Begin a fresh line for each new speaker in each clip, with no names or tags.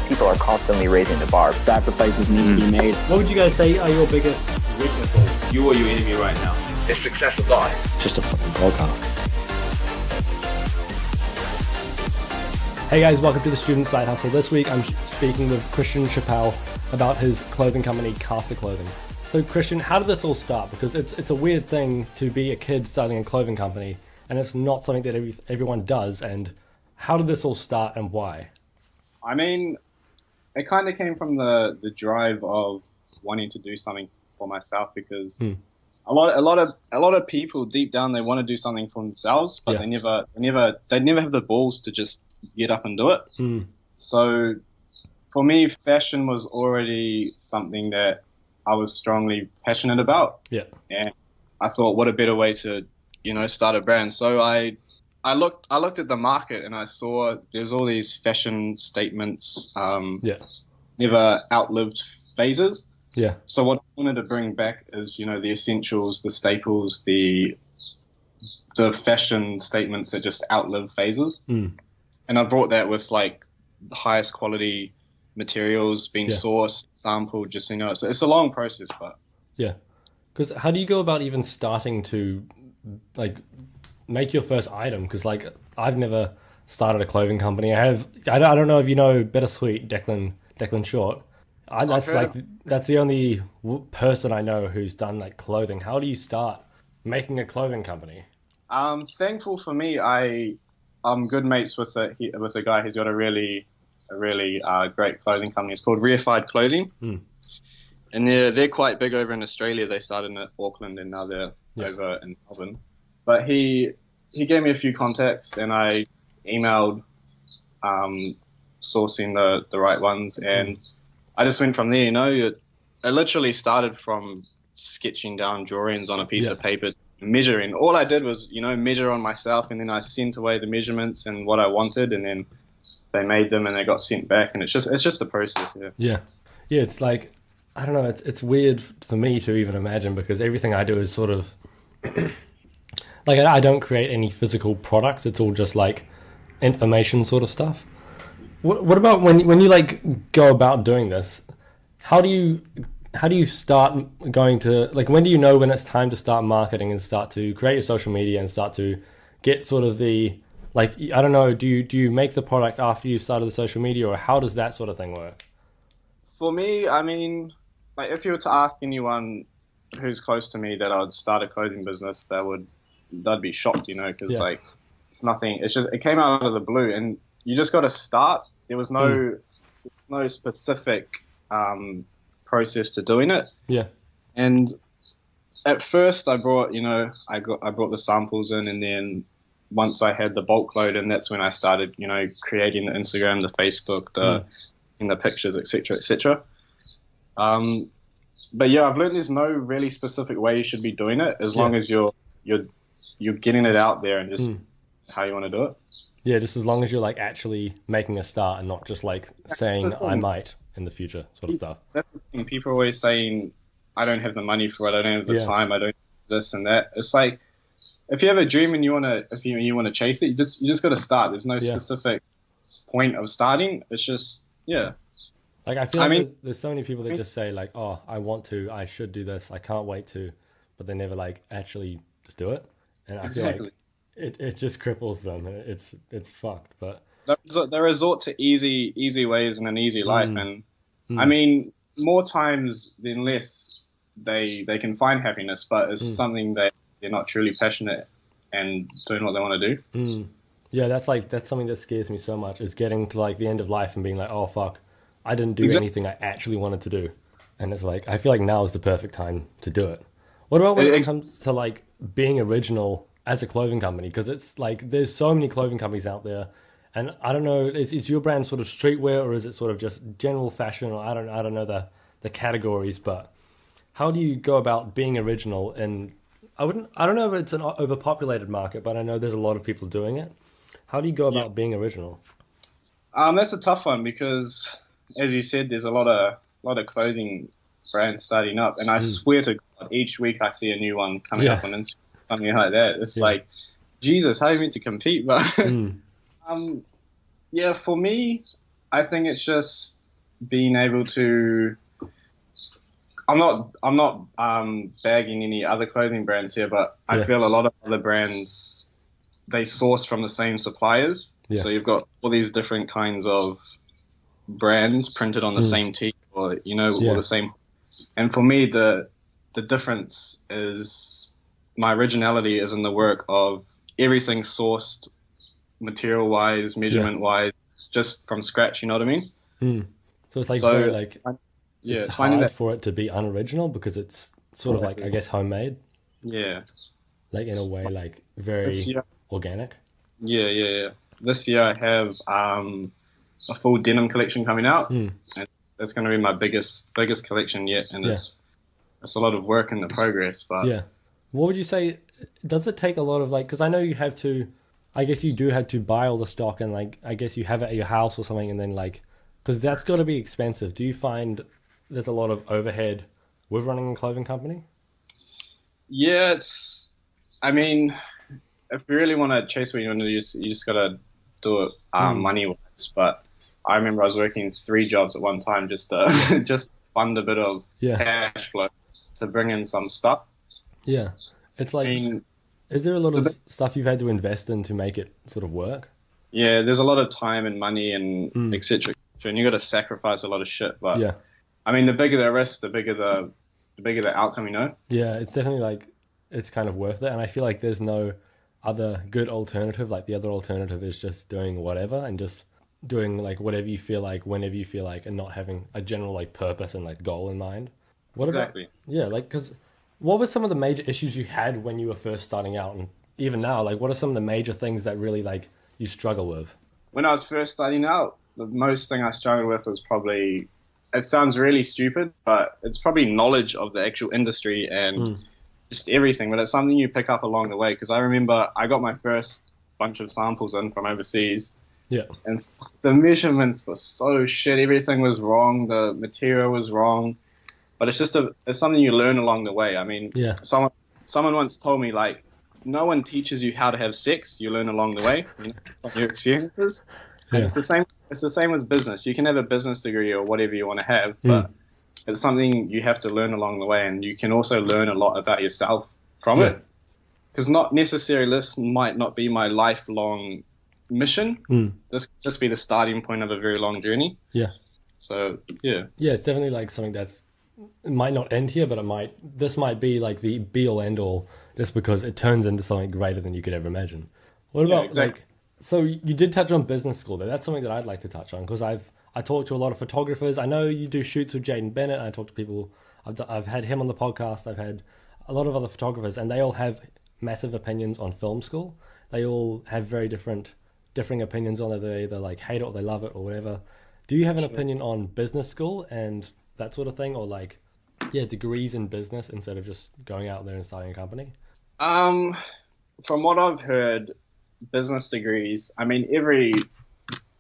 people are constantly raising the bar.
Sacrifices need to be made.
What would you guys say are your biggest weaknesses?
You are your enemy right now.
Is success a lie?
Just a fucking podcast.
Hey guys, welcome to the Student Side Hustle. This week I'm speaking with Christian Chappell about his clothing company, Caster Clothing. So Christian, how did this all start? Because it's a weird thing to be a kid starting a clothing company, and it's not something that everyone does. And how did this all start and why?
I mean, it kind of came from the drive of wanting to do something for myself, because a lot of people deep down, they want to do something for themselves, but they never have the balls to just get up and do it. So for me, fashion was already something that I was strongly passionate about. Yeah. And I thought, what a better way to, start a brand. So I looked at the market and I saw there's all these fashion statements, never outlived phases. Yeah. So what I wanted to bring back is, the essentials, the staples, the fashion statements that just outlive phases. And I brought that with like the highest quality materials being sourced, sampled, just, it's a long process, but. Yeah.
Because how do you go about even starting to like make your first item? Because like I've never started a clothing company. I don't know if you know Bittersweet, Declan Short. That's the only person I know who's done like clothing. How do you start making a clothing company?
Thankful for me, I'm good mates with a guy who's got a really great clothing company. It's called Reified Clothing, and they're quite big over in Australia. They started in Auckland and now they're over in Melbourne. But he gave me a few contacts and I emailed sourcing the right ones, and I just went from there. I literally started from sketching down drawings on a piece of paper, measuring. All I did was, measure on myself, and then I sent away the measurements and what I wanted, and then they made them and they got sent back, and it's just a process. Yeah.
It's like, I don't know. It's weird for me to even imagine, because everything I do is sort of like I don't create any physical products. It's all just like information sort of stuff. What about when you like go about doing this? How do you start going to, like, when do you know when it's time to start marketing and start to create your social media and start to get sort of the, like, I don't know, do you make the product after you started the social media, or how does that sort of thing work?
For me, I mean, like, if you were to ask anyone who's close to me that I'd start a clothing business, they'd be shocked, because like it's nothing. It's just, it came out of the blue, and you just got to start. There was no specific process to doing it. Yeah. And at first I brought the samples in, and then once I had the bulk load, and that's when I started, creating the Instagram, the Facebook, the pictures, etc., etc. But yeah, I've learned there's no really specific way you should be doing it, as long as you're getting it out there and just how you want to do it.
Yeah, just as long as you're like actually making a start and not just like saying I might in the future sort of stuff.
That's the thing. People are always saying, I don't have the money for it, I don't have the time, I don't have this and that. It's like, if you have a dream and you want to chase it, you just got to start. There's no specific point of starting. It's just,
Like, I feel like there's so many people that just say like, oh, I should do this, I can't wait to, but they never like actually just do it. And I feel like it just cripples them, and it's fucked. But
they resort to easy ways and an easy life, and I mean, more times than less, they can find happiness, but it's something that they're not truly passionate and doing what they want to do.
Yeah, that's something that scares me so much, is getting to like the end of life and being like, oh fuck, I didn't do anything I actually wanted to do. And it's like, I feel like now is the perfect time to do it. What about when it comes to like being original as a clothing company? Because it's like, there's so many clothing companies out there, and I don't know, is your brand sort of streetwear, or is it sort of just general fashion, or I don't know the categories, but how do you go about being original? And I don't know if it's an overpopulated market, but I know there's a lot of people doing it. How do you go about being original?
That's a tough one, because as you said, there's a lot of clothing brands starting up, and I swear to God, each week I see a new one coming up on Instagram, something like that. It's like, Jesus, how are you meant to compete? But for me, I think it's just being able to. I'm not bagging any other clothing brands here, but I feel a lot of other brands, they source from the same suppliers.
Yeah.
So you've got all these different kinds of brands printed on the same tee, or or the same. And for me, the difference is my originality is in the work of everything sourced, material wise, measurement wise, just from scratch. You know what I mean?
So it's like very like it's
finding
hard
that
for it to be unoriginal because it's sort of like, I guess, homemade.
Yeah.
Like in a way, like very organic.
Yeah. This year I have a full denim collection coming out, and it's going to be my biggest collection yet, and it's a lot of work in the progress. But
what would you say? Does it take a lot of like? Because I know you have to. I guess you do have to buy all the stock, and like I guess you have it at your house or something, and then like because that's got to be expensive. Do you find there's a lot of overhead with running a clothing company?
Yeah, I mean, if you really want to chase what you want to do, you just got to do it money-wise. But I remember I was working 3 jobs at one time just to just fund a bit of cash flow to bring in some stuff.
Yeah. It's like, is there a lot of stuff you've had to invest in to make it sort of work?
Yeah, there's a lot of time and money and et cetera, and you got to sacrifice a lot of shit. But I mean, the bigger the risk, the bigger the outcome,
Yeah, it's definitely like, it's kind of worth it. And I feel like there's no other good alternative. Like the other alternative is just doing whatever and just doing like whatever you feel like, whenever you feel like, and not having a general like purpose and like goal in mind. What
exactly.
Like, because what were some of the major issues you had when you were first starting out, and even now, like what are some of the major things that really like you struggle with?
When I was first starting out, the most thing I struggled with was probably, it sounds really stupid, but it's probably knowledge of the actual industry and just everything. But it's something you pick up along the way. Because I remember I got my first bunch of samples in from overseas.
Yeah.
And the measurements were so shit. Everything was wrong. The material was wrong. But it's just it's something you learn along the way. I mean, someone once told me, like, no one teaches you how to have sex. You learn along the way, from your experiences. And it's the same. It's the same with business. You can have a business degree or whatever you want to have, but it's something you have to learn along the way, and you can also learn a lot about yourself from it. Because not necessarily this might not be my lifelong mission. This could just be the starting point of a very long journey. Yeah. So yeah, it's
definitely like something it might not end here, but this might be like the be all end all, just because it turns into something greater than you could ever imagine. What about like? So you did touch on business school there. That's something that I'd like to touch on, because I talk to a lot of photographers. I know you do shoots with Jaden Bennett. I talk to people. I've had him on the podcast. I've had a lot of other photographers, and they all have massive opinions on film school. They all have very differing opinions on it. They either like hate it or they love it or whatever. Do you have an opinion on business school and that sort of thing, or like degrees in business instead of just going out there and starting a company?
From what I've heard, business degrees, I mean, every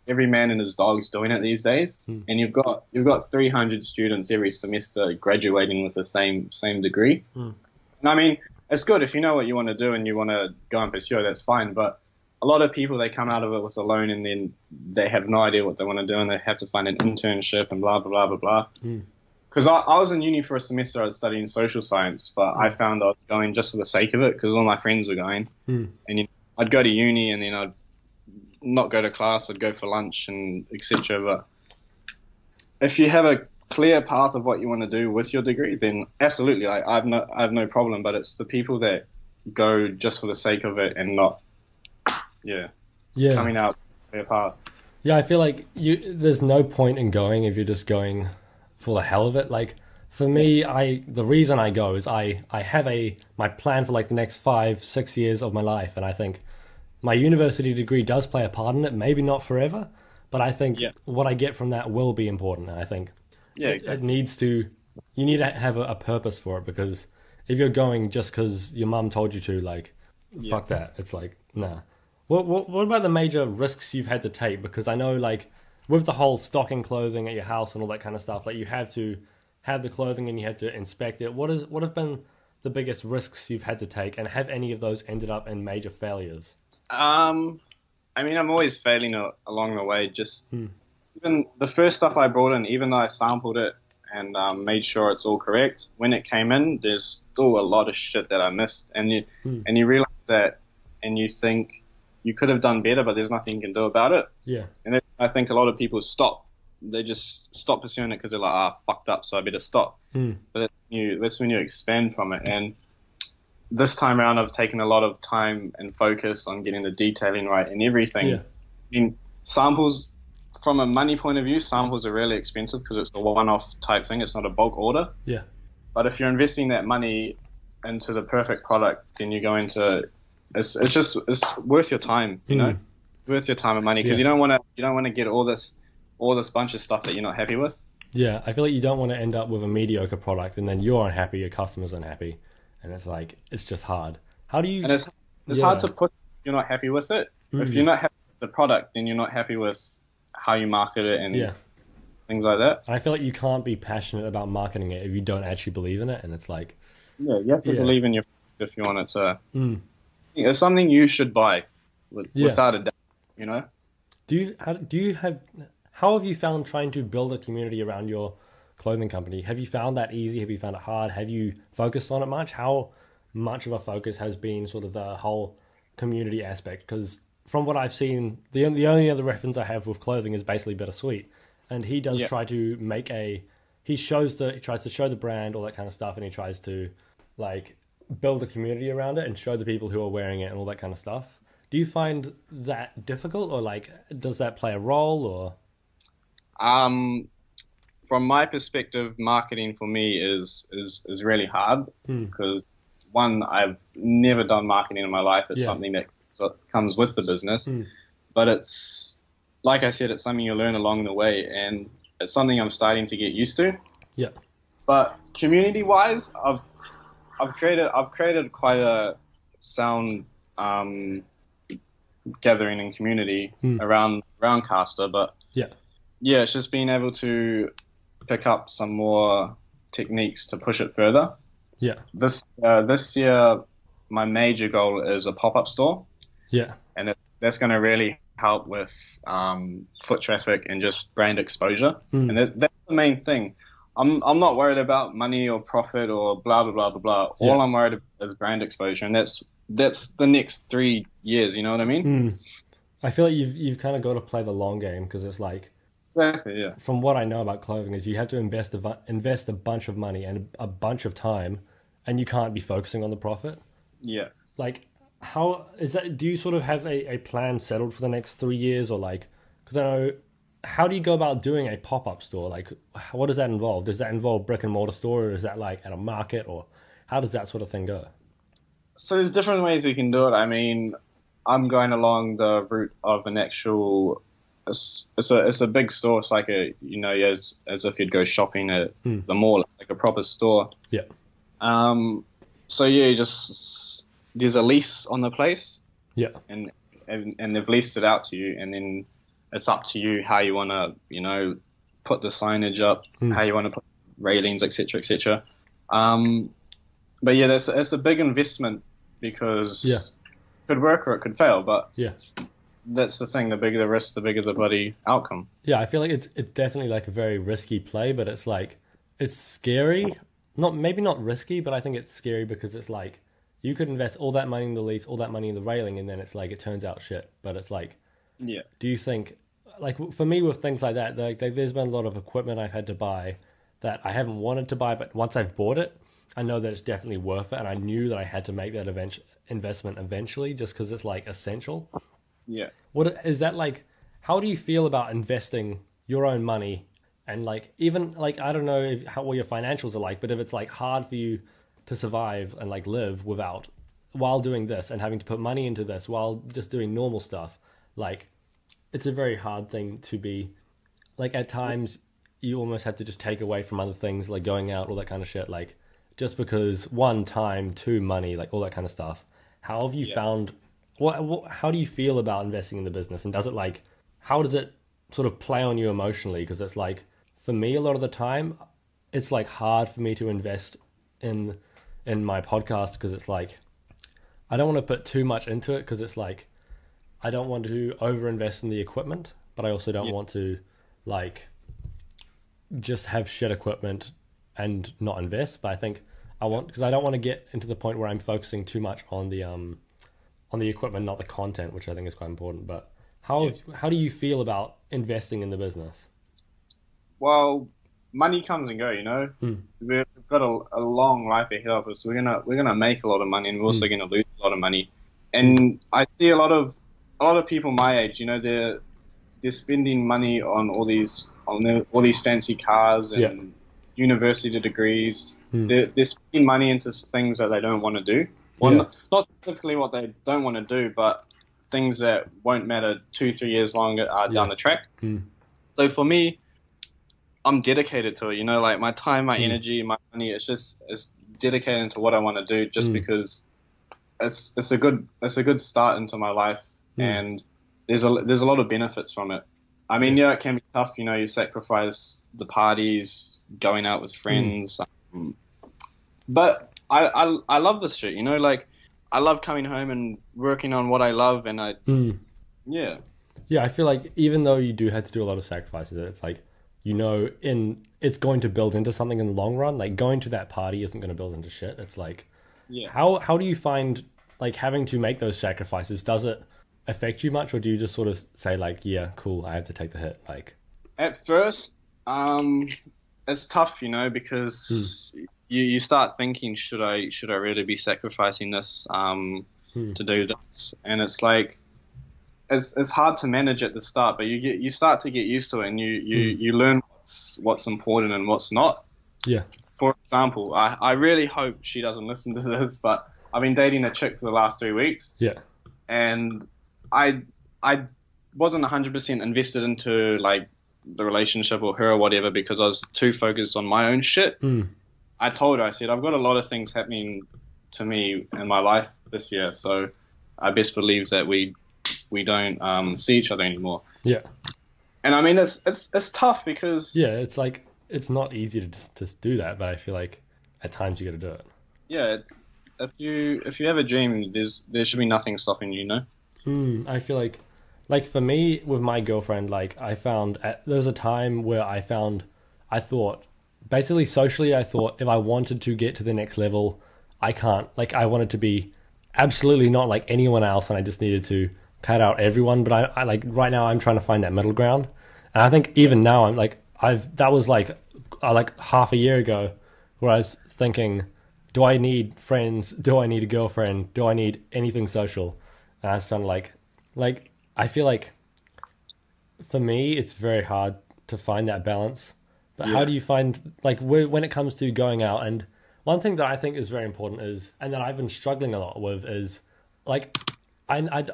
man and his dog's doing it these days, and you've got 300 students every semester graduating with the same degree. And I mean, it's good if you know what you want to do and you want to go and pursue it, that's fine. But a lot of people, they come out of it with a loan and then they have no idea what they want to do, and they have to find an internship and blah blah blah blah blah. Because I was in uni for a semester, I was studying social science, but I found I was going just for the sake of it because all my friends were going, and I'd go to uni and then I'd not go to class, I'd go for lunch and etc. But if you have a clear path of what you want to do with your degree, then absolutely, like, I have no problem. But it's the people that go just for the sake of it and not, coming out clear path.
Yeah, I feel like there's no point in going if you're just going for the hell of it. Like for me, the reason I go is I have my plan for like the next 5-6 years of my life, and I think my university degree does play a part in it. Maybe not forever, but I think what I get from that will be important. And I think it needs to. You need to have a purpose for it, because if you're going just because your mum told you to, like, fuck that. It's like, nah. What about the major risks you've had to take? Because I know, like, with the whole stocking clothing at your house and all that kind of stuff, like, you have to have the clothing and you have to inspect it. What have been the biggest risks you've had to take, and have any of those ended up in major failures?
I mean, I'm always failing along the way. Just even the first stuff I brought in, even though I sampled it and made sure it's all correct, when it came in, there's still a lot of shit that I missed, and you realize that, and you think you could have done better, but there's nothing you can do about it.
Yeah.
And I think a lot of people stop. They just stop pursuing it because they're like, fucked up, so I better stop. But that's when you expand from it. And this time around, I've taken a lot of time and focus on getting the detailing right and everything.
Yeah.
I mean, samples, from a money point of view, samples are really expensive because it's a one-off type thing. It's not a bulk order.
Yeah.
But if you're investing that money into the perfect product, then you go into it's worth your time, you know, it's worth your time and money, because you don't want to get all this bunch of stuff that you're not happy with.
Yeah, I feel like you don't want to end up with a mediocre product and then you're unhappy, your customer's unhappy, and it's like, it's just hard. How do you?
And it's hard to put. If you're not happy with it. If you're not happy with the product, then you're not happy with how you market it and things like that.
I feel like you can't be passionate about marketing it if you don't actually believe in it, and it's like,
you have to believe in your product if you want it to. It's something you should buy without a doubt. You know.
How have you found trying to build a community around your clothing company? Have you found that easy? Have you found it hard? Have you focused on it much? How much of a focus has been sort of the whole community aspect? Because from what I've seen, the only other reference I have with clothing is basically Bittersweet, and he does try to make he tries to show the brand, all that kind of stuff, and he tries to like build a community around it and show the people who are wearing it and all that kind of stuff. Do you find that difficult, or like does that play a role, or?
From my perspective, marketing for me is really hard because one, I've never done marketing in my life. It's something that comes with the business, but it's, like I said, it's something you learn along the way, and it's something I'm starting to get used to. Yeah. But community-wise, I've created quite a sound gathering and community around Caster, but it's just being able to pick up some more techniques to push it further. Yeah. This year, my major goal is a pop-up store. Yeah. And that's going to really help with foot traffic and just brand exposure. And that's the main thing. I'm not worried about money or profit or blah, blah, blah, blah, blah. All I'm worried about is brand exposure. And that's the next 3 years, you know what I mean?
I feel like you've kind of got to play the long game, because it's like,
exactly, yeah.
From what I know about clothing is you have to invest a bunch of money and a bunch of time, and you can't be focusing on the profit. Yeah. Like, how is that? Do you sort of have a plan settled for the next 3 years, or like, because I know, how do you go about doing a pop-up store? Like, what does that involve? Does that involve brick and mortar store, or is that like at a market, or how does that sort of thing go?
So there's different ways you can do it. I mean, I'm going along the route of an actual. It's a big store. It's like as if you'd go shopping at the mall. It's like a proper store. Yeah. So there's a lease on the place. Yeah. And they've leased it out to you, and then it's up to you how you want to put the signage up, how you want to put railings, etc., etc. But yeah, it's a big investment, because it could work or it could fail. But that's the thing. The bigger the risk, the bigger the bloody outcome.
Yeah, I feel like it's definitely like a very risky play, but it's like, it's scary. Maybe not risky, but I think it's scary because it's like, you could invest all that money in the lease, all that money in the railing, and then it's like, it turns out shit. But it's like, do you think, like for me with things like that, like there's been a lot of equipment I've had to buy that I haven't wanted to buy, but once I've bought it, I know that it's definitely worth it, and I knew that I had to make that investment eventually, just because it's like essential. Yeah. What is that like? How do you feel about investing your own money, and like, even like, I don't know what your financials are like, but if it's like hard for you to survive and like live while doing this and having to put money into this while just doing normal stuff, like, it's a very hard thing to be, like, at times you almost have to just take away from other things, like going out, all that kind of shit, like, just because, one, time, two, money, like all that kind of stuff. How have you found, how do you feel about investing in the business? And does it like, how does it sort of play on you emotionally? Because it's like, for me, a lot of the time, it's like hard for me to invest in my podcast, because it's like, I don't want to put too much into it, because it's like, I don't want to overinvest in the equipment, but I also don't want to like just have shit equipment and not invest. But I think because I don't want to get into the point where I'm focusing too much on the equipment, not the content, which I think is quite important. But how do you feel about investing in the business?
Well, money comes and go, We've got a long life ahead of us. We're gonna make a lot of money, and we're also gonna lose a lot of money. And I see a lot of people my age, they're spending money on all these fancy cars and university degrees. They're spending money into things that they don't want to do. Well, not specifically what they don't want to do, but things that won't matter 2-3 years longer down the track. So for me, I'm dedicated to it, like my time, my energy, my money, it's dedicated into what I want to do just because it's a good start into my life and there's a lot of benefits from it. I mean, it can be tough, you sacrifice the parties, going out with friends, but I love this shit, like I love coming home and working on what I love and yeah,
I feel like even though you do have to do a lot of sacrifices, it's like, it's going to build into something in the long run. Like going to that party isn't going to build into shit. It's like, how do you find like having to make those sacrifices? Does it affect you much, or do you just sort of say like, yeah, cool, I have to take the hit? Like
at first, it's tough, because you start thinking, should I really be sacrificing this to do this? And it's like, it's hard to manage at the start, but you start to get used to it, and you learn what's important and what's not.
Yeah.
For example, I really hope she doesn't listen to this, but I've been dating a chick for the last 3 weeks.
Yeah.
And I wasn't 100% invested into like the relationship or her or whatever because I was too focused on my own shit. I told her, I said, I've got a lot of things happening to me in my life this year, so I best believe that we don't see each other anymore.
Yeah. And
I mean, it's tough because
it's like it's not easy to do that, but I feel like at times you got to do it.
Yeah, if you have a dream, there should be nothing stopping you,
I feel like for me with my girlfriend, like I found there was a time where I thought basically socially, I thought if I wanted to get to the next level, I can't. Like I wanted to be absolutely not like anyone else, and I just needed to cut out everyone. But I like right now I'm trying to find that middle ground, and I think even now I'm like that was like half a year ago where I was thinking, do I need friends? Do I need a girlfriend? Do I need anything social? And I was trying to like I feel like for me it's very hard to find that balance. But how do you find like when it comes to going out? And one thing that I think is very important is, and that I've been struggling a lot with is like I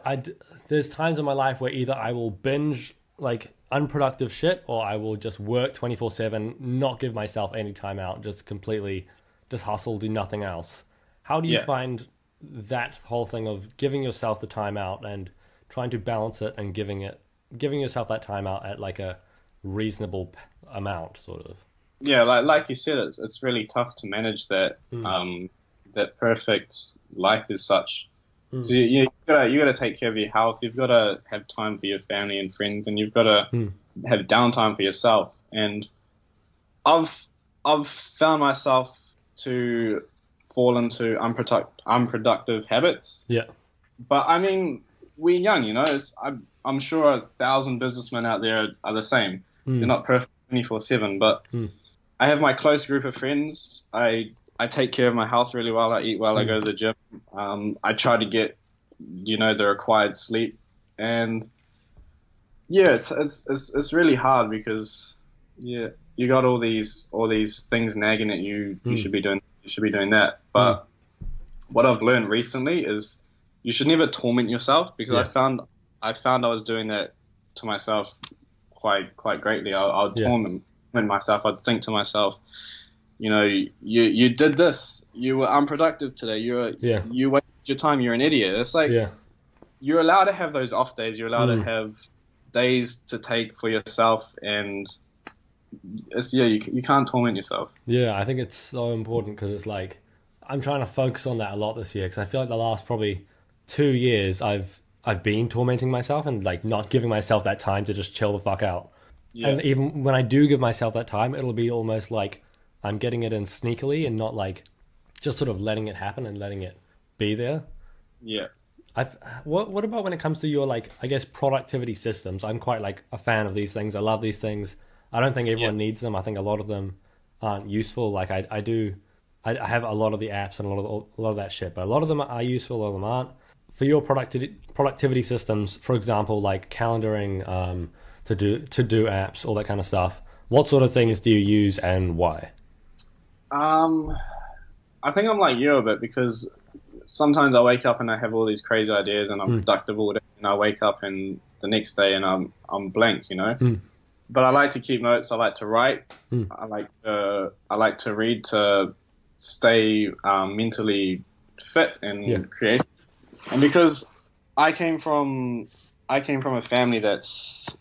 there's times in my life where either I will binge like unproductive shit or I will just work 24/7, not give myself any time out, just completely just hustle, do nothing else. How do you find that whole thing of giving yourself the time out and trying to balance it and giving yourself that time out at like a reasonable amount, sort of?
Yeah, like you said, it's really tough to manage that that perfect life as such. So you gotta take care of your health. You've got to have time for your family and friends, and you've got to have downtime for yourself. And I've found myself to fall into unproductive habits.
Yeah.
But I mean, we're young, I'm sure 1,000 businessmen out there are the same. They're not perfect 24/7, but I have my close group of friends. I take care of my health really well. I eat well. I go to the gym. I try to get, the required sleep. And yes, it's really hard because you got all these things nagging at you. You should be doing that. But what I've learned recently is you should never torment yourself, because I found I was doing that to myself quite greatly. I'll torment myself. I'd think to myself, you did this. You were unproductive today. You wasted your time. You're an idiot. It's like you're allowed to have those off days. You're allowed to have days to take for yourself, and you can't torment yourself.
Yeah, I think it's so important because it's like I'm trying to focus on that a lot this year, because I feel like the last probably 2 years I've been tormenting myself and like not giving myself that time to just chill the fuck out.
Yeah.
And even when I do give myself that time, it'll be almost like I'm getting it in sneakily and not like just sort of letting it happen and letting it be there.
Yeah.
What about when it comes to your like I guess productivity systems? I'm quite like a fan of these things. I love these things. I don't think everyone needs them. I think a lot of them aren't useful. Like I have a lot of the apps and a lot of that shit, but a lot of them are useful, a lot of them aren't. For your productivity systems, for example, like calendaring, to do apps, all that kind of stuff. What sort of things do you use and why?
I think I'm like you a bit because sometimes I wake up and I have all these crazy ideas and I'm productive all day, and I wake up and the next day and I'm blank, you know. But I like to keep notes. I like to write. I like to read to stay mentally fit and creative. And because I came from a family that's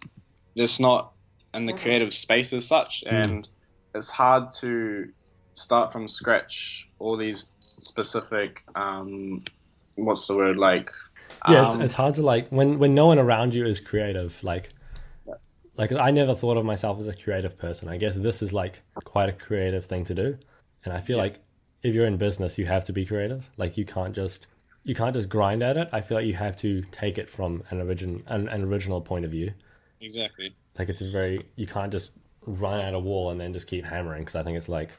not in the creative space as such, and it's hard to start from scratch all these specific what's the word, like
it's hard to like when no one around you is creative, like I never thought of myself as a creative person. I guess this is like quite a creative thing to do, and I feel like if you're in business you have to be creative. Like you can't just grind at it. I feel like you have to take it from an original point of view.
Exactly.
Like you can't just run at a wall and then just keep hammering, because I think it's like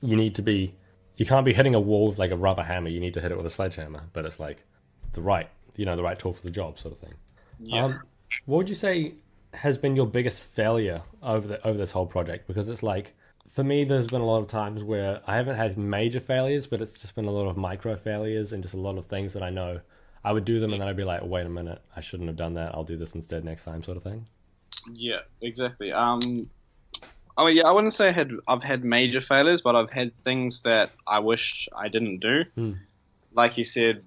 you can't be hitting a wall with like a rubber hammer. You need to hit it with a sledgehammer, but it's like the right tool for the job, sort of thing.
Yeah.
What would you say has been your biggest failure over this whole project? Because it's like, for me, there's been a lot of times where I haven't had major failures, but it's just been a lot of micro failures and just a lot of things that I know I would do them and then I'd be like, wait a minute, I shouldn't have done that. I'll do this instead next time, sort of thing.
Yeah, exactly. Oh yeah, I wouldn't say I've had major failures, but I've had things that I wish I didn't do. Like you said,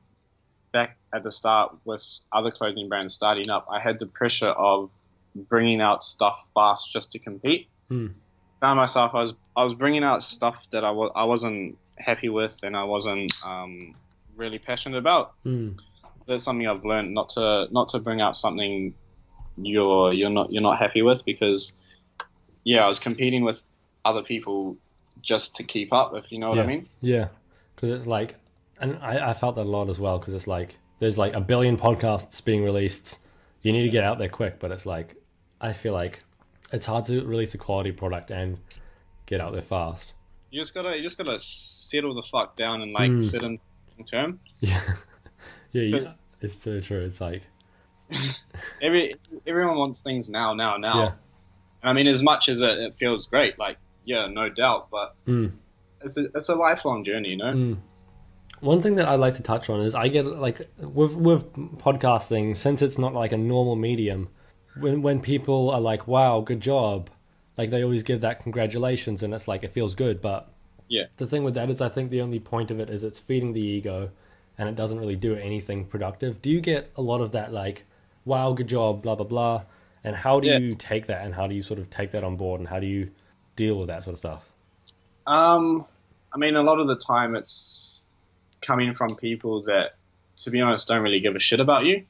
back at the start with other clothing brands starting up, I had the pressure of bringing out stuff fast just to compete. Found myself I was bringing out stuff that I wasn't happy with and I wasn't really passionate about. That's something I've learned, not to bring out something you're not happy with, because I was competing with other people just to keep up, if you know what I mean.
Yeah, because it's like, and I felt that a lot as well, because it's like there's like a billion podcasts being released. You need to get out there quick, but it's like I feel like it's hard to release a quality product and get out there fast.
You just gotta settle the fuck down and like sit in long term.
Yeah, it's so true. It's like
everyone wants things now.
Yeah.
I mean, as much as it feels great, like no doubt, but it's a lifelong journey, you know.
One thing that I'd like to touch on is I get like with podcasting, since it's not like a normal medium, when people are like, wow, good job, like they always give that congratulations and it's like it feels good, but the thing with that is I think the only point of it is it's feeding the ego and it doesn't really do anything productive. Do you get a lot of that, like, wow, good job, blah blah blah, and how do you take that, and how do you sort of take that on board, and how do you deal with that sort of stuff?
I mean, a lot of the time it's coming from people that, to be honest, don't really give a shit about you.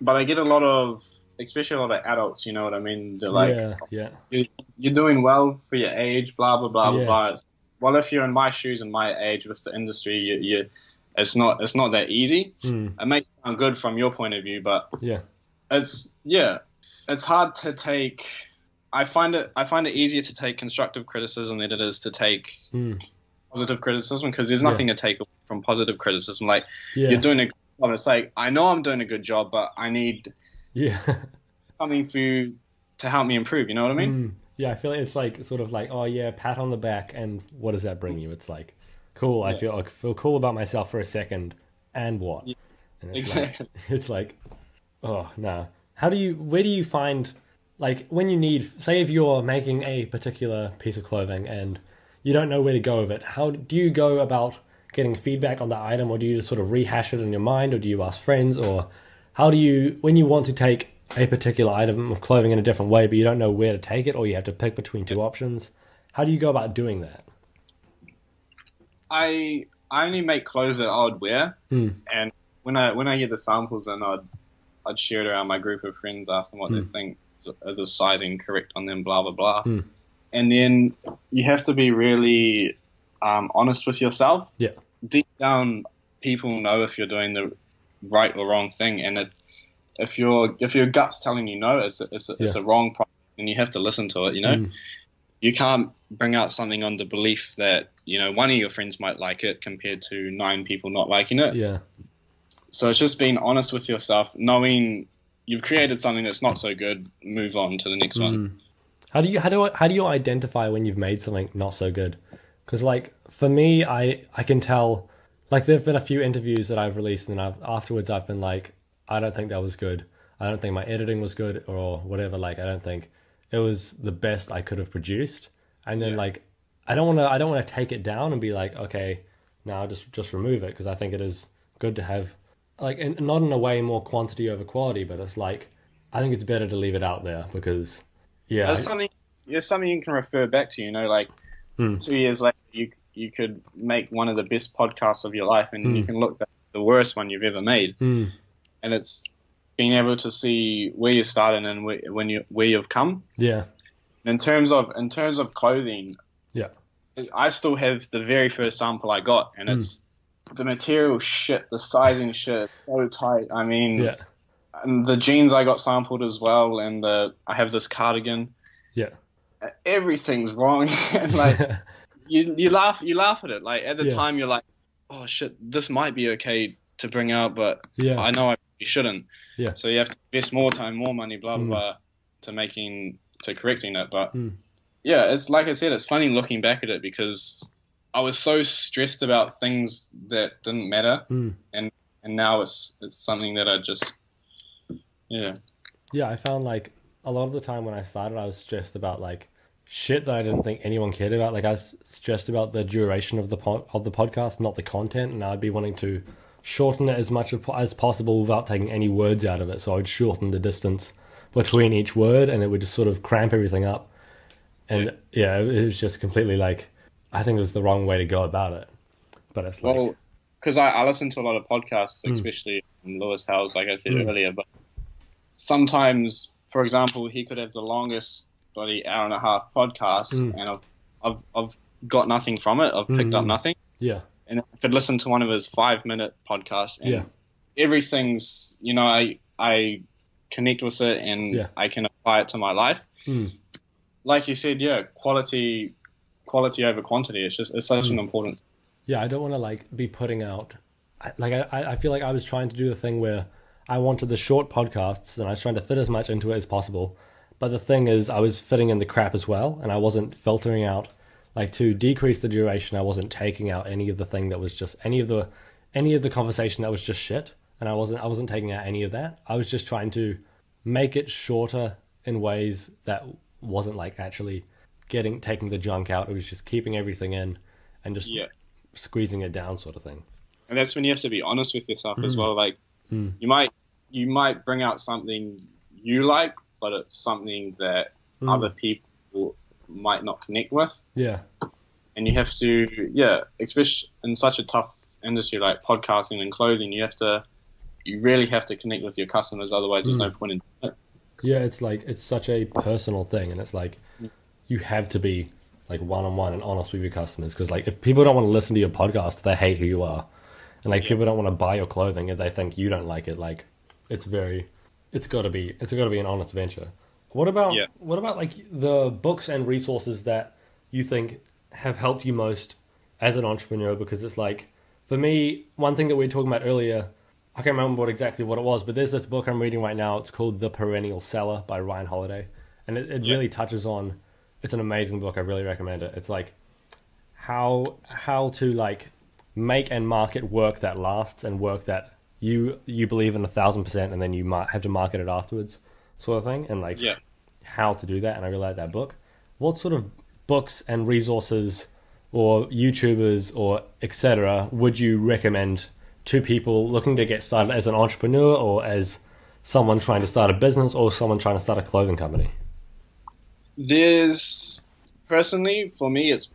But I get a lot of, especially a lot of adults, you know what I mean? They're like, you're doing well for your age, blah, blah, blah, blah, blah. Well, if you're in my shoes and my age with the industry, it's not that easy. It may sound good from your point of view, but it's hard to take. I find it easier to take constructive criticism than it is to take positive criticism, because there's nothing to take from positive criticism. Like, you're doing a good job. It's like, I know I'm doing a good job, but I need something for you to help me improve. You know what I mean?
Yeah, I feel like it's like sort of like, oh yeah, pat on the back, and what does that bring you? It's like, cool. I feel cool about myself for a second, and what?
Yeah.
And it's
Exactly.
it's like, oh no. Where do you find, like, when you need, say if you're making a particular piece of clothing and you don't know where to go with it, how do you go about getting feedback on that item, or do you just sort of rehash it in your mind, or do you ask friends, or how do you, when you want to take a particular item of clothing in a different way, but you don't know where to take it, or you have to pick between two options, how do you go about doing that?
I only make clothes that I would wear, and when I get the samples, and I'd share it around my group of friends, ask them what they think. Is the sizing correct on them? Blah blah blah. And then you have to be really honest with yourself.
Yeah.
Deep down, people know if you're doing the right or wrong thing, and if your gut's telling you no, it's a wrong product, and you have to listen to it. You know, you can't bring out something on the belief that one of your friends might like it compared to 9 people not liking it.
Yeah.
So it's just being honest with yourself, knowing you've created something that's not so good. Move on to the next one.
How do you identify when you've made something not so good? Because like for me, I can tell. Like there've been a few interviews that I've released, and afterwards I've been like, I don't think that was good. I don't think my editing was good, or whatever. Like I don't think it was the best I could have produced. And then like I don't want to take it down and be like, okay, now just remove it, because I think it is good to have like, and not in a way more quantity over quality, but it's like I think it's better to leave it out there because there's something
you can refer back to. Like 2 years later, you could make one of the best podcasts of your life, and you can look back at the worst one you've ever made, and it's being able to see where you started and where you've come.
Yeah.
In terms of clothing, I still have the very first sample I got, and it's the material shit, the sizing shit, so tight. I mean, and the jeans I got sampled as well, and I have this cardigan.
Yeah.
Everything's wrong, and like you laugh at it. Like at the time, you're like, oh shit, this might be okay to bring out, but I know I shouldn't. Yeah. So you have to invest more time, more money, blah blah blah, to correcting it. But it's like I said, it's funny looking back at it because I was so stressed about things that didn't matter, and now it's something that I just
I found like a lot of the time when I started, I was stressed about like shit that I didn't think anyone cared about. Like I was stressed about the duration of the podcast, not the content, and I'd be wanting to shorten it as much as possible without taking any words out of it. So I'd shorten the distance between each word, and it would just sort of cramp everything up. And it was just completely like, I think it was the wrong way to go about it. But it's like,
well, because I listen to a lot of podcasts, especially from Lewis Howes, like I said earlier. But sometimes, for example, he could have the longest bloody hour and a half podcast, and I've got nothing from it. I've picked up nothing. Yeah. And I could listen to one of his 5-minute podcasts, and everything's, I connect with it, and I can apply it to my life. Like you said, quality over quantity. It's such an important.
Yeah, I don't want to like be putting out. I feel like I was trying to do the thing where I wanted the short podcasts, and I was trying to fit as much into it as possible. But the thing is, I was fitting in the crap as well, and I wasn't filtering out. Like to decrease the duration, I wasn't taking out any of the thing that was just any of the conversation that was just shit, and I wasn't taking out any of that. I was just trying to make it shorter in ways that wasn't like actually taking the junk out. It was just keeping everything in and just squeezing it down, sort of thing.
And that's when you have to be honest with yourself as well. Like you might bring out something you like, but it's something that other people might not connect with. Yeah. And you have to, especially in such a tough industry like podcasting and clothing, you really have to connect with your customers. Otherwise, there's no point in it.
Yeah, it's like, it's such a personal thing, and it's like, you have to be like one-on-one and honest with your customers. Because like, if people don't want to listen to your podcast, they hate who you are. And like, people don't want to buy your clothing if they think you don't like it. Like, it's got to be an honest venture. What about like the books and resources that you think have helped you most as an entrepreneur? Because it's like, for me, one thing that we were talking about earlier, I can't remember exactly what it was, but there's this book I'm reading right now. It's called The Perennial Seller by Ryan Holiday. And it really touches on, it's an amazing book. I really recommend it. It's like how to like make and market work that lasts and work that you believe in 1,000%, and then you might have to market it afterwards, sort of thing. And like how to do that. And I really like that book. What sort of books and resources or YouTubers or etc. would you recommend to people looking to get started as an entrepreneur, or as someone trying to start a business, or someone trying to start a clothing company?
There's, personally, for me, it's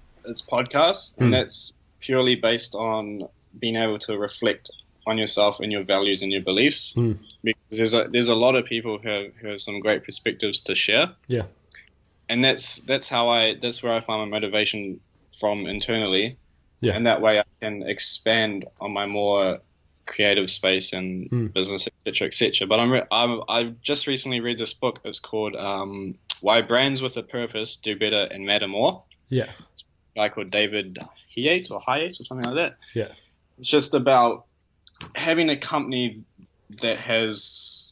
podcasts, and that's purely based on being able to reflect on yourself and your values and your beliefs, because there's a lot of people who have some great perspectives to share.
Yeah.
And that's where I find my motivation from internally.
Yeah.
And that way I can expand on my more creative space and business, etc., etc. But I've just recently read this book. It's called Why Brands with a Purpose Do Better and Matter More.
Yeah.
It's a guy called David Hyatt or something like that.
Yeah.
It's just about having a company that has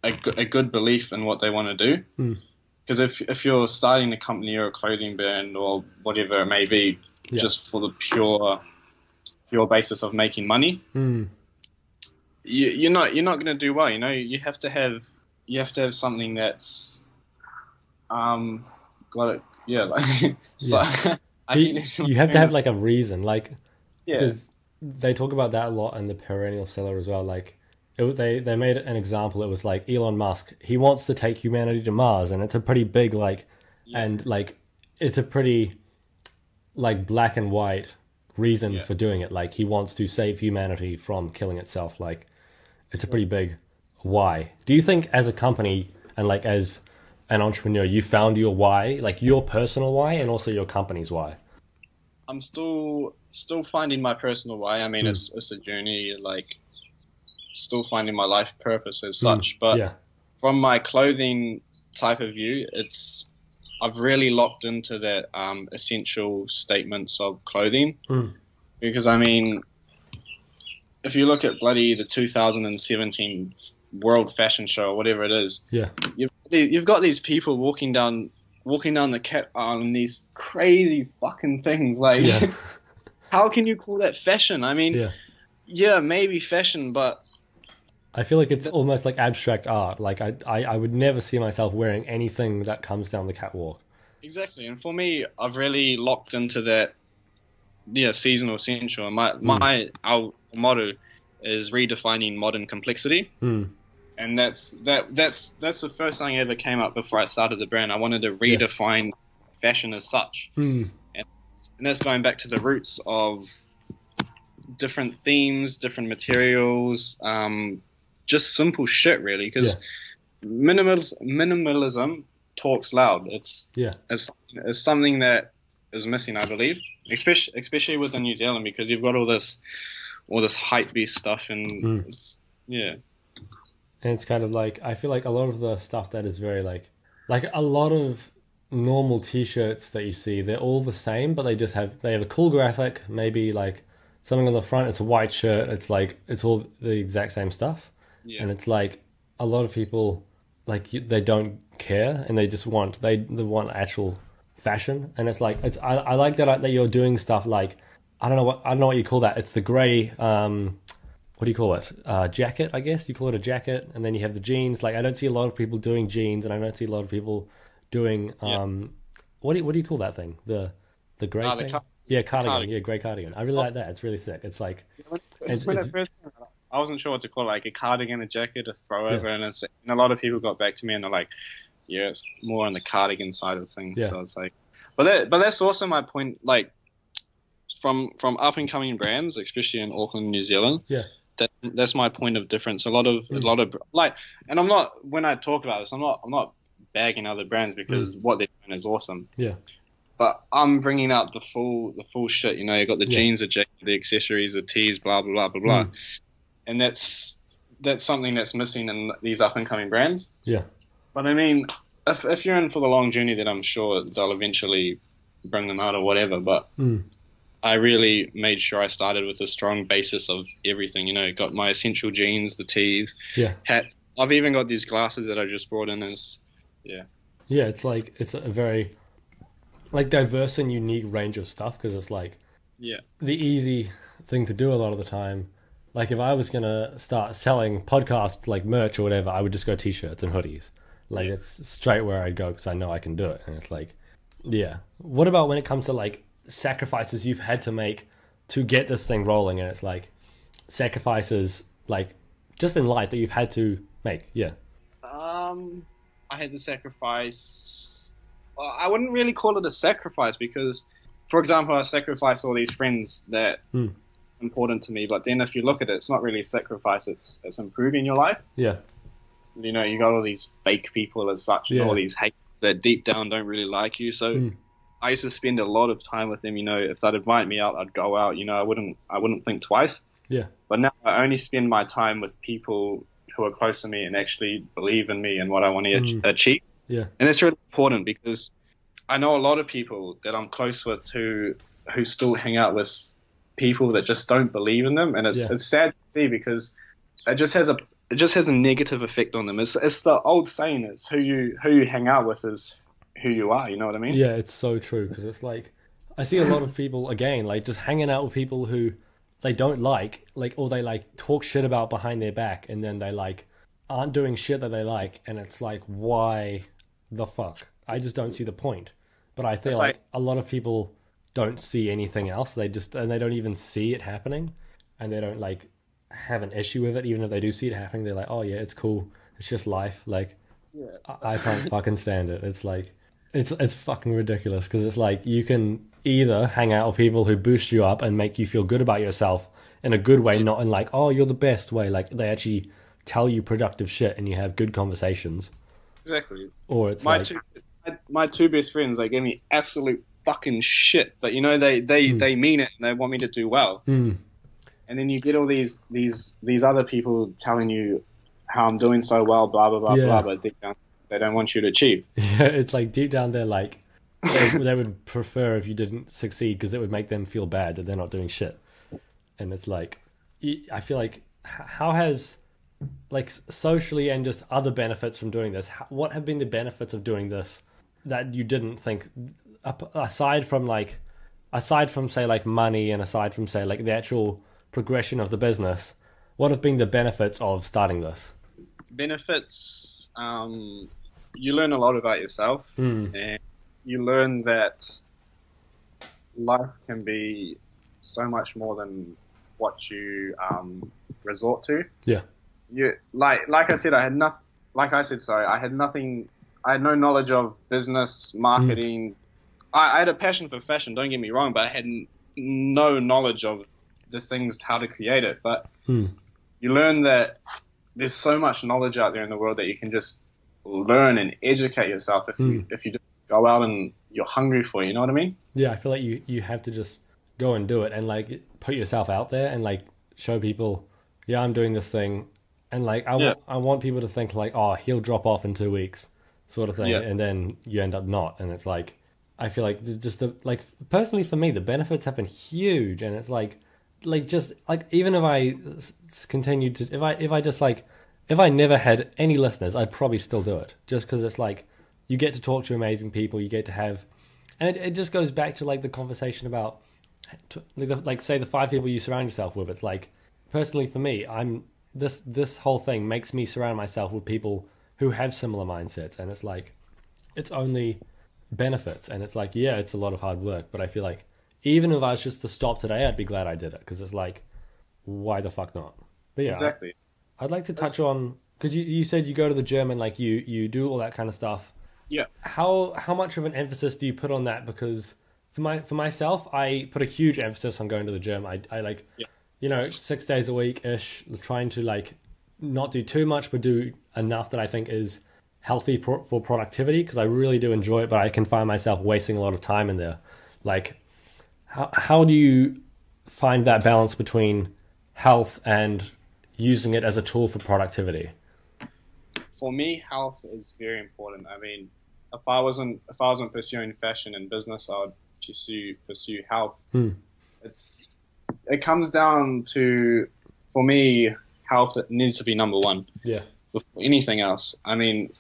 a good belief in what they want to do. Because if you're starting a company or a clothing brand or whatever it may be, just for the pure basis of making money, you're not going to do well. You know, you have to have something that's got it. Yeah, like so.
You have to have like a reason, like because they talk about that a lot in the Perennial Seller as well. Like they made an example. It was like Elon Musk. He wants to take humanity to Mars, and it's a pretty big and like it's a pretty like black and white reason for doing it. Like he wants to save humanity from killing itself. Like it's a pretty big why. Do you think as a company and like as an entrepreneur, you found your why, like your personal why and also your company's why?
I'm still finding my personal why. I mean, it's a journey, like still finding my life purpose as such. But from my clothing type of view, I've really locked into that essential statements of clothing. Because I mean, if you look at bloody the 2017 World Fashion Show or whatever it is, you've got these people walking down the cat on these crazy fucking things. Like, how can you call that fashion? I mean, maybe fashion, but
I feel like it's almost like abstract art. Like I would never see myself wearing anything that comes down the catwalk.
Exactly, and for me, I've really locked into that. Seasonal essential. And our motto is redefining modern complexity. And that's the first thing that ever came up before I started the brand. I wanted to redefine fashion as such, and that's going back to the roots of different themes, different materials, just simple shit, really. Because minimalism talks loud. It's something that is missing, I believe, especially within New Zealand, because you've got all this hype beast stuff, and
and it's kind of like, I feel like a lot of the stuff that is very like a lot of normal t-shirts that you see, they're all the same, but they have a cool graphic, maybe like something on the front, it's a white shirt, it's all the exact same stuff. And it's like a lot of people, like they don't care, and they just want actual fashion. And it's like I like that you're doing stuff like, I don't know what you call that. It's the grey what do you call it? Jacket, I guess you call it a jacket, and then you have the jeans. Like I don't see a lot of people doing jeans, and I don't see a lot of people doing what do you call that thing? The grey thing? Cardigan. Yeah, grey cardigan. I really like that. It's really sick. It's like
I wasn't sure what to call it, like a cardigan, a jacket, a throwover, and a lot of people got back to me and they're like, it's more on the cardigan side of things. So it's like, but that's also my point. Like from up and coming brands, especially in Auckland, New Zealand. That's my point of difference. A lot of like, and I'm not, when I talk about this, I'm not bagging other brands, because what they're doing is awesome. But I'm bringing out the full shit. You know, you got the jeans, the jacket, the accessories, the tees, blah blah blah blah blah, and that's something that's missing in these up and coming brands. But I mean, if you're in for the long journey, then I'm sure they'll eventually bring them out or whatever. But I really made sure I started with a strong basis of everything. You know, got my essential jeans, the tees, hats. I've even got these glasses that I just brought in as,
it's like, it's a very like diverse and unique range of stuff, because it's like the easy thing to do a lot of the time. Like if I was going to start selling podcast like merch or whatever, I would just go t-shirts and hoodies. Like it's straight where I'd go, because I know I can do it. And it's like, what about when it comes to like sacrifices you've had to make to get this thing rolling? And it's like sacrifices like just in life that you've had to make.
I had to sacrifice, I wouldn't really call it a sacrifice, because for example, I sacrificed all these friends that important to me. But then if you look at it, it's not really a sacrifice. It's improving your life.
Yeah.
You know, you got all these fake people as such, and all these haters that deep down don't really like you. So I used to spend a lot of time with them. You know, if they'd invite me out, I'd go out. You know, I wouldn't think twice.
Yeah.
But now I only spend my time with people who are close to me and actually believe in me and what I want to achieve.
Yeah.
And that's really important because I know a lot of people that I'm close with who still hang out with people that just don't believe in them, and it's sad to see because it just has a negative effect on them. It's the old saying: it's who you hang out with is who you are. You know what I mean?
Yeah, it's so true because it's like I see a lot of people again like just hanging out with people who they don't like or they like talk shit about behind their back, and then they like aren't doing shit that they like, and it's like, why the fuck? I just don't see the point. But I feel like a lot of people don't see anything else. They don't even see it happening, and they don't like have an issue with it. Even if they do see it happening, they're like, oh yeah, it's cool. It's just life. Like, I can't fucking stand it. It's like, it's fucking ridiculous because it's like you can either hang out with people who boost you up and make you feel good about yourself in a good way, not in like, oh, you're the best way. Like they actually tell you productive shit and you have good conversations.
Exactly.
Or it's
my two best friends, they give me absolute fucking shit, but you know they mean it and they want me to do well. And then you get all these other people telling you how I'm doing so well, blah blah blah blah, but deep down they don't want you to achieve. Yeah,
it's like deep down they're like they would prefer if you didn't succeed because it would make them feel bad that they're not doing shit. And it's like I feel like how has like socially and just other benefits from doing this, what have been the benefits of doing this that you didn't think, aside from say like money and aside from say like the actual progression of the business, what have been the benefits of starting this?
Benefits, you learn a lot about yourself, and you learn that life can be so much more than what you resort to.
Yeah.
You like I said, I had nothing. I had no knowledge of business, marketing. I had a passion for fashion, don't get me wrong, but I had no knowledge of the things, how to create it. But you learn that there's so much knowledge out there in the world that you can just learn and educate yourself if you just go out and you're hungry for it, you know what I mean?
Yeah, I feel like you have to just go and do it and like put yourself out there and like show people, yeah, I'm doing this thing. And like I want people to think like, oh, he'll drop off in 2 weeks, sort of thing, and then you end up not. And it's like, I feel like personally for me, the benefits have been huge, and it's like just like even if I continued to if I never had any listeners, I'd probably still do it, just because it's like you get to talk to amazing people, you get to have, and it just goes back to like the conversation about like say the 5 people you surround yourself with. It's like personally for me, this whole thing makes me surround myself with people who have similar mindsets, and it's like it's only benefits. And it's like, yeah, it's a lot of hard work, but I feel like even if I was just to stop today, I'd be glad I did it, because it's like, why the fuck not? But yeah,
exactly.
I'd like to touch on, because you said you go to the gym and like you do all that kind of stuff.
Yeah.
How much of an emphasis do you put on that? Because for myself, I put a huge emphasis on going to the gym. I like, 6 days a week ish, trying to like not do too much, but do enough that I think is healthy for productivity, because I really do enjoy it, but I can find myself wasting a lot of time in there. Like, how do you find that balance between health and using it as a tool for productivity?
For me, health is very important. I mean, if I wasn't pursuing fashion and business, I would pursue health. It comes down to, for me, health needs to be number one.
Yeah.
Before anything else. I mean,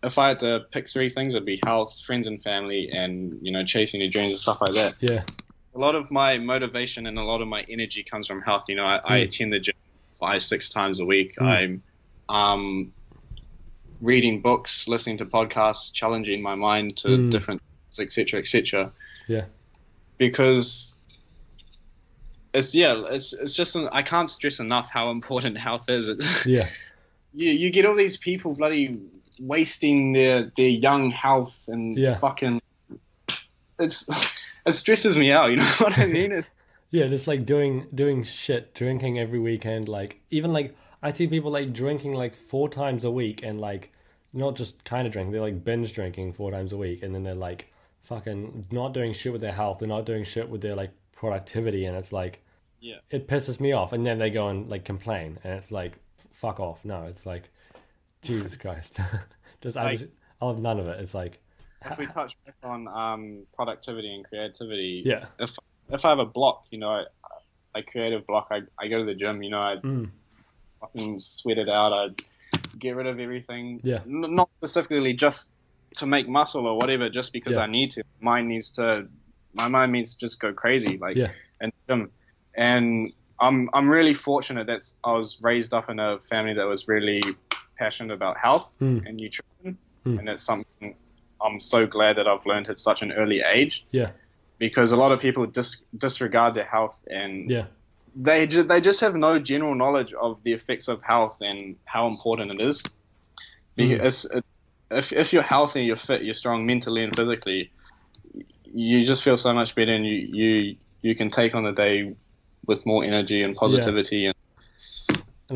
if I had to pick 3 things, it'd be health, friends and family, and chasing your dreams and stuff like that.
Yeah.
A lot of my motivation and a lot of my energy comes from health. I attend the gym 5-6 times a week. I'm reading books, listening to podcasts, challenging my mind to different, etc., etc.
Yeah.
Because it's just I can't stress enough how important health is.
Yeah.
You get all these people bloody wasting their young health and fucking it stresses me out, you know what I mean?
Yeah, just like doing shit, drinking every weekend, like even like I see people like drinking like 4 times a week and like not just kind of drinking, they're like binge drinking 4 times a week and then they're like fucking not doing shit with their health, they're not doing shit with their like productivity and it's like
Yeah.
it pisses me off and then they go and like complain and it's like fuck off. No, it's like Jesus Christ. just I
Like,
just I'll have none of it. It's like
if we touch back on productivity and creativity,
yeah.
if I have a block, a creative block, I go to the gym, I fucking sweat it out, I get rid of everything.
Yeah.
Not specifically just to make muscle or whatever, just because
Yeah.
I need to. My mind needs to just go crazy, like
Yeah.
and gym. And I'm really fortunate that I was raised up in a family that was really passionate about health and nutrition, and that's something I'm so glad that I've learned at such an early age.
Yeah.
Because a lot of people disregard their health and
Yeah.
they just have no general knowledge of the effects of health and how important it is. Because if you're healthy, you're fit, you're strong mentally and physically, you just feel so much better and you can take on the day with more energy and positivity.
And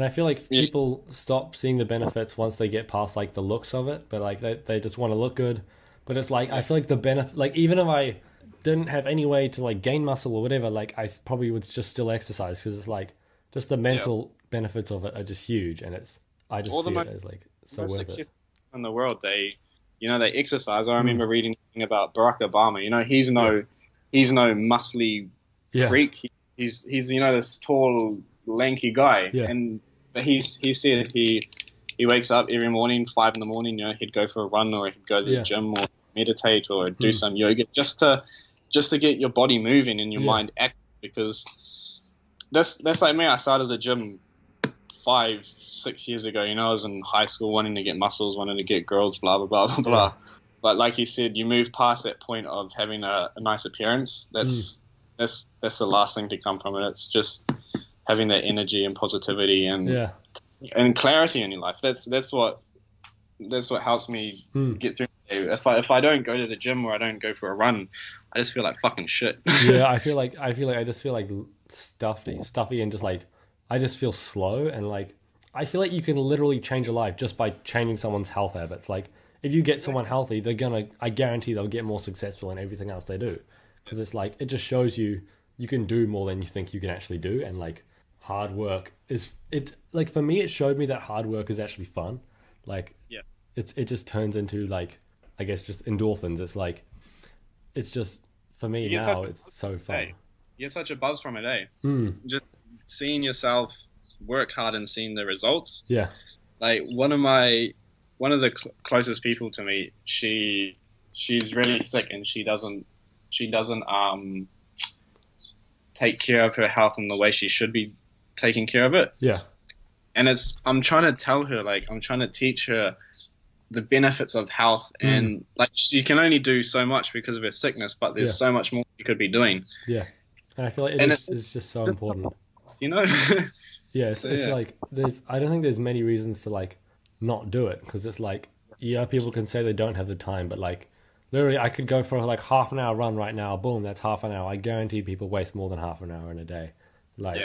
I feel like people stop seeing the benefits once they get past like the looks of it, but like they just want to look good. But it's like I feel like the benefit, like even if I didn't have any way to like gain muscle or whatever, like I probably would just still exercise because it's like just the mental benefits of it are just huge, and I just see it as like so worth it.
In the world, they exercise. I remember reading about Barack Obama. He's no muscly freak. He's this tall, lanky guy, but he said he wakes up every morning 5 a.m. He'd go for a run or he'd go to the gym or meditate or do some yoga just to get your body moving and your mind active, because that's like me. I started the gym 5-6 years ago. I was in high school wanting to get muscles, wanting to get girls, blah blah blah blah blah. But like you said, you move past that point of having a nice appearance. That's the last thing to come from it. It's just having that energy and positivity and clarity in your life. That's what helps me get through the day. If I don't go to the gym or I don't go for a run, I just feel like fucking shit.
I feel like I just feel like stuffy and just like I just feel slow, and like I feel like you can literally change a life just by changing someone's health habits. Like if you get someone healthy, I guarantee they'll get more successful in everything else they do, because it's like it just shows you can do more than you think you can actually do, and like hard work is like for me it showed me that hard work is actually fun. Like it just turns into like I guess just endorphins. It's like it's just for me now it's so fun.
You're such a buzz from it, eh? Just seeing yourself work hard and seeing the results. Yeah. Like one of the closest people to me, she's really sick and she doesn't take care of her health in the way she should be taking care of it. Yeah. And I'm trying to tell her, like, I'm trying to teach her the benefits of health, and like she can only do so much because of her sickness, but there's so much more she could be doing. Yeah. And I feel like it's just so important. Yeah, it's like I don't think there's many reasons to like not do it, because it's like people can say they don't have the time, but like literally I could go for like half an hour run right now, boom, that's half an hour. I guarantee people waste more than half an hour in a day. Like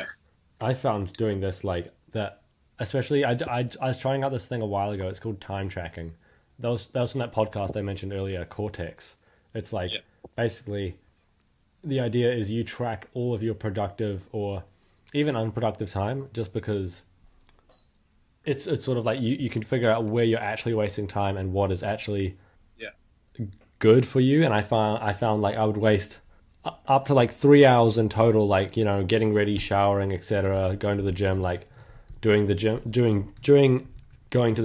I found doing this like that, especially I was trying out this thing a while ago. It's called time tracking. That was in that podcast I mentioned earlier, Cortex. It's like basically the idea is you track all of your productive or even unproductive time, just because it's sort of like you can figure out where you're actually wasting time and what is actually good for you. And I found like I would waste up to like 3 hours in total, like getting ready, showering, etc., going to the gym, like going to the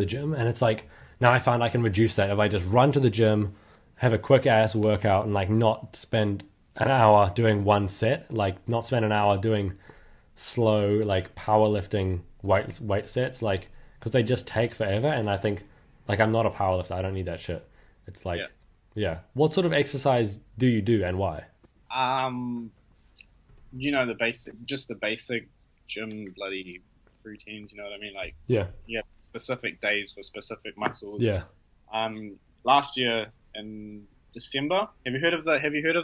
gym. And it's like now I find I can reduce that if I just run to the gym, have a quick ass workout, and like not spend an hour doing one set, like not spend an hour doing slow like powerlifting weight sets, like because they just take forever. And I think like I'm not a powerlifter, I don't need that shit. It's like what sort of exercise do you do and why? The basic gym bloody routines, you know what I mean? Like specific days for specific muscles. Last year in December, have you heard of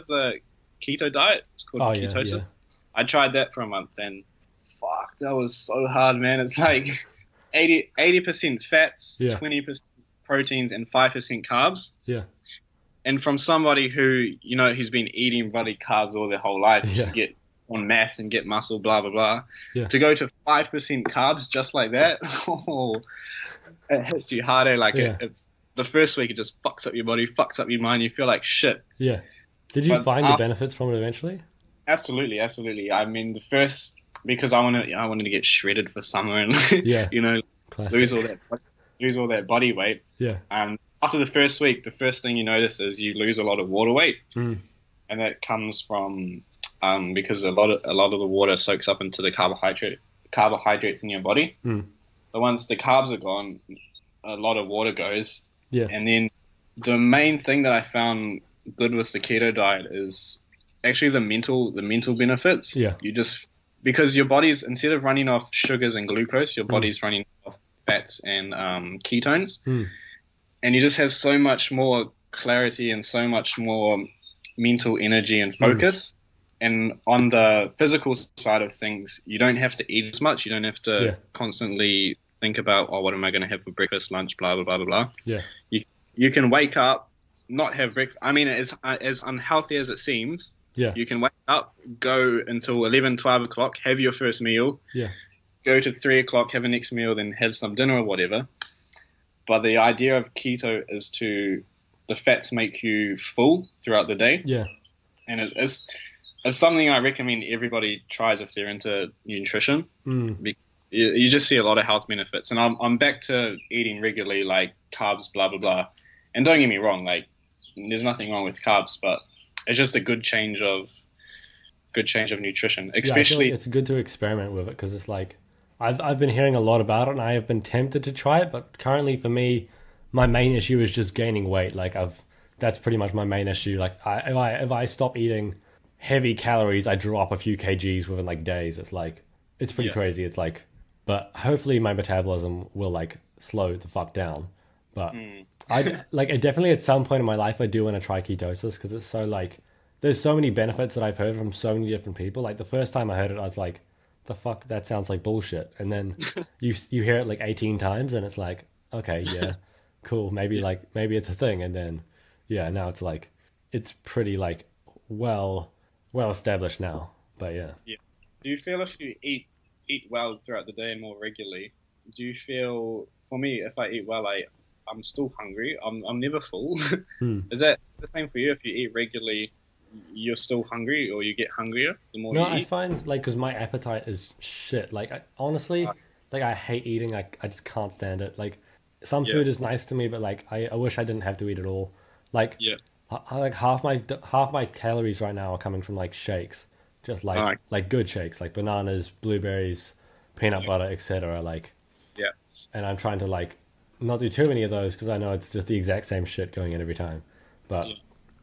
the keto diet? It's called ketosis. I tried that for a month, and fuck, that was so hard, man. It's like 80% fats,
Yeah.
20% proteins, and 5% carbs.
Yeah.
And from somebody who, you know, who's been eating bloody carbs all their whole life
Yeah.
to get on mass and get muscle, blah, blah, blah,
Yeah.
to go to 5% carbs just like that, oh, it hits you harder. Like,
Yeah.
the first week, it just fucks up your body, fucks up your mind. You feel like shit.
Yeah. Did you
But
find the benefits from it eventually?
Absolutely, absolutely. I mean, because I wanted to get shredded for summer and,
Yeah.
you know,
Classic.
lose all that body weight.
Yeah.
After the first week, the first thing you notice is you lose a lot of water weight,
Mm.
and that comes from because a lot of the water soaks up into the carbohydrates in your body.
Mm.
So once the carbs are gone, a lot of water goes.
Yeah.
And then the main thing that I found good with the keto diet is actually the mental benefits.
Yeah.
Because your body's, instead of running off sugars and glucose, your body's running off fats and ketones.
Mm.
And you just have so much more clarity and so much more mental energy and focus. And on the physical side of things, you don't have to eat as much. You don't have to constantly think about, oh, what am I going to have for breakfast, lunch, blah, blah, blah, blah, blah.
Yeah.
You can wake up, not have breakfast. I mean, as unhealthy as it seems, you can wake up, go until 11, 12 o'clock, have your first meal, go to 3 o'clock, have a next meal, then have some dinner or whatever. But the idea of keto is the fats make you full throughout the day.
Yeah.
And it's something I recommend everybody tries if they're into nutrition.
Mm.
You just see a lot of health benefits. And I'm back to eating regularly, like carbs, blah, blah, blah. And don't get me wrong, like there's nothing wrong with carbs, but it's just a good change of nutrition. Especially,
I feel like it's good to experiment with it because it's like I've been hearing a lot about it and I have been tempted to try it, but currently for me, my main issue is just gaining weight. Like that's pretty much my main issue. Like if I stop eating heavy calories, I drop a few kgs within like days. It's pretty crazy. It's like, but hopefully my metabolism will like slow the fuck down. But definitely at some point in my life I do want to try ketosis because it's so like there's so many benefits that I've heard from so many different people. Like the first time I heard it, I was like, the fuck, that sounds like bullshit. And then you hear it like 18 times and it's like, okay, yeah, cool. Maybe it's a thing. And then, now it's like, it's pretty like well established now. But yeah.
Do you feel if you eat well throughout the day and more regularly, do you feel, for me, if I eat well, I'm still hungry. I'm never full. Is that the same for you? If you eat regularly, you're still hungry, or you get hungrier the more you eat? No,
I find like because my appetite is shit. Like honestly, I hate eating. I just can't stand it. Like some food is nice to me, but like I wish I didn't have to eat it all. Like like half my calories right now are coming from like shakes, just like good shakes, like bananas, blueberries, peanut butter, etc. Like and I'm trying to like not do too many of those because I know it's just the exact same shit going in every time. But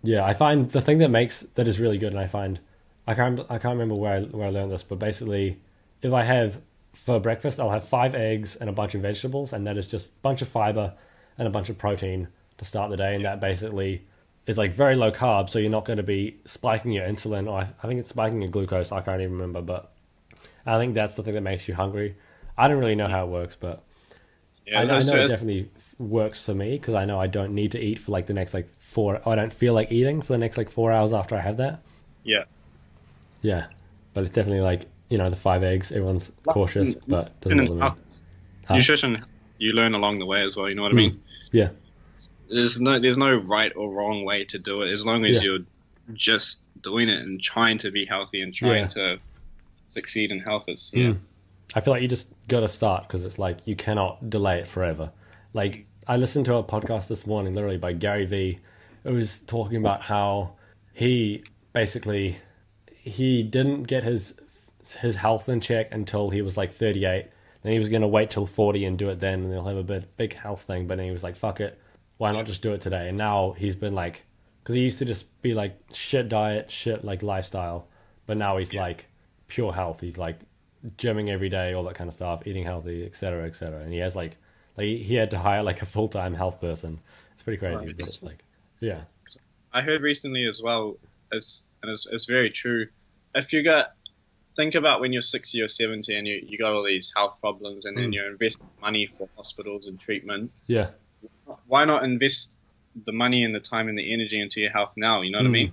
I find the thing that is really good, and I can't remember where I learned this, but basically, if I have for breakfast, I'll have 5 eggs and a bunch of vegetables, and that is just a bunch of fiber and a bunch of protein to start the day, and that basically is like very low carb, so you're not going to be spiking your insulin, or I think it's spiking your glucose. I can't even remember, but I think that's the thing that makes you hungry. I don't really know how it works, but I know it definitely works for me because I know I don't need to eat for like the next like 4. I don't feel like eating for the next like 4 hours after I have that. Yeah, but it's definitely like the 5 eggs. Everyone's cautious, but doesn't bother me.
Nutrition you learn along the way as well. You know what I mean?
Yeah.
There's no right or wrong way to do it as long as you're just doing it and trying to be healthy and trying to succeed in health.
I feel like you just got to start because it's like you cannot delay it forever. Like I listened to a podcast this morning, literally by Gary Vee. It was talking about how he basically didn't get his health in check until he was like 38. Then he was going to wait till 40 and do it then, and he'll have a big health thing. But then he was like, "Fuck it, why not just do it today?" And now he's been like, because he used to just be like shit diet, shit like lifestyle, but now he's like pure health. He's like gymming every day, all that kind of stuff, eating healthy, etc., etc. And he has like he had to hire like a full-time health person. It's pretty crazy, but it's like,
I heard recently as well, and it's very true. If you got think about when you're 60 or 70 and you got all these health problems, and then you're investing money for hospitals and treatment.
Yeah.
Why not invest the money and the time and the energy into your health now? You know what I mean?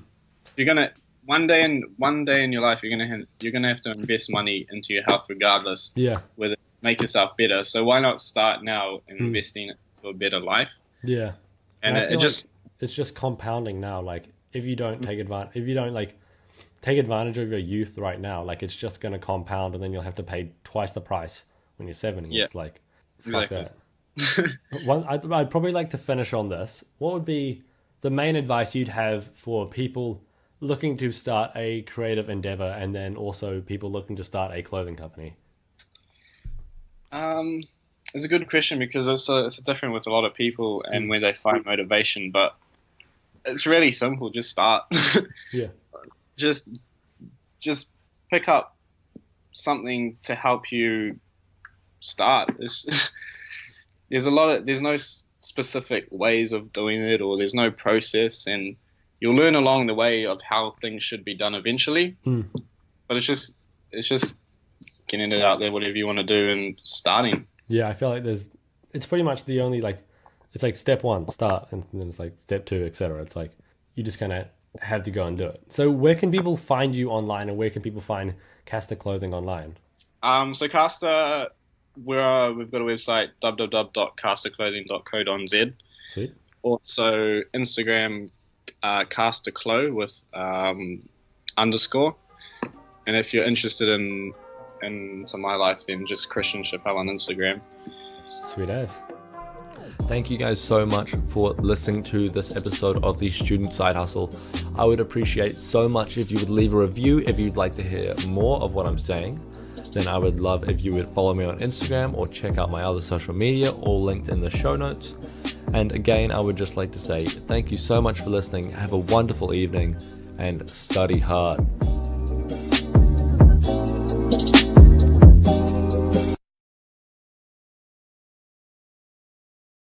You're gonna one day in your life, you're gonna have to invest money into your health regardless.
Yeah.
Whether make yourself better. So why not start now and investing for a better life?
Yeah.
And
it's just compounding now. Like if you don't take advantage of your youth right now, like it's just going to compound, and then you'll have to pay twice the price when you're 70. Yeah. It's like, fuck
exactly.
that. I'd probably like to finish on this. What would be the main advice you'd have for people looking to start a creative endeavor, and then also people looking to start a clothing company?
It's a good question, because it's different with a lot of people and where they find motivation, but it's really simple. Just start.
Yeah.
Just pick up something to help you start. There's no specific ways of doing it, or there's no process, and you'll learn along the way of how things should be done eventually. But it's just getting it out there, whatever you want to do, and starting.
Yeah, I feel like it's pretty much the only, like, it's like step one, start, and then it's like step two, etc. It's like you just kind of have to go and do it. So where can people find you online, and where can people find Castor Clothing online?
So Castor, we've got a website, www.castorclothing.co.nz.
Sweet.
Also Instagram, CastorClo with underscore. And if you're interested into my life, then just Christian Chappelle on Instagram.
Sweet as. Thank you guys so much for listening to this episode of the Student Side Hustle. I would appreciate so much if you would leave a review if you'd like to hear more of what I'm saying. Then I would love if you would follow me on Instagram or check out my other social media, all linked in the show notes. And again, I would just like to say thank you so much for listening. Have a wonderful evening and study hard.